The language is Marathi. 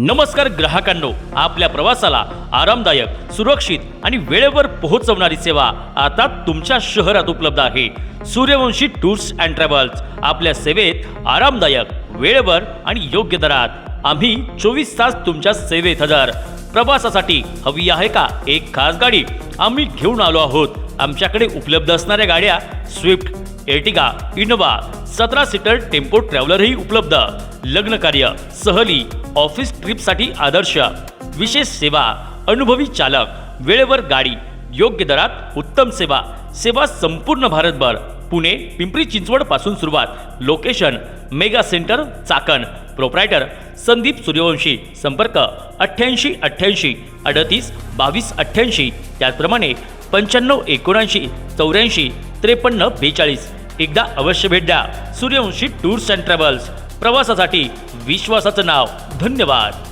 नमस्कार ग्राहकांनो, आपल्या प्रवासाला आरामदायक, सुरक्षित आणि वेळेवर पोहोचवणारी सेवा आता तुमच्या शहरात उपलब्ध आहे। सूर्यवंशी टूर्स अँड ट्रॅव्हल्स आपल्या सेवेत आरामदायक, वेळेवर आणि योग्य दरात आम्ही 24 तास तुमच्या सेवेत हजर। प्रवासासाठी हवी आहे का एक खास गाडी? आम्ही घेऊन आलो आहोत। आमच्याकडे उपलब्ध असणाऱ्या गाड्या Swift, Ertiga, Innova, 17 seater tempo ट्रॅव्हलरही उपलब्ध। लग्न कार्य, सहली, ऑफिस ट्रिपसाठी आदर्श, विशेष सेवा, अनुभवी चालक, वेळेवर गाडी, योग्य दरात उत्तम सेवा। सेवा संपूर्ण भारतभर। पुणे, पिंपरी चिंचवड पासून सुरुवात। Location mega centre, Chakan. Proprietor Sandeep Suryavanshi. संपर्क 88 88 38 22 88। त्याचप्रमाणे 95 79 84 53 42। एकदा अवश्य भेट द्या। सूर्यवंशी टूर्स अँड ट्रॅव्हल्स, प्रवासासाठी विश्वासाचं नाव। धन्यवाद।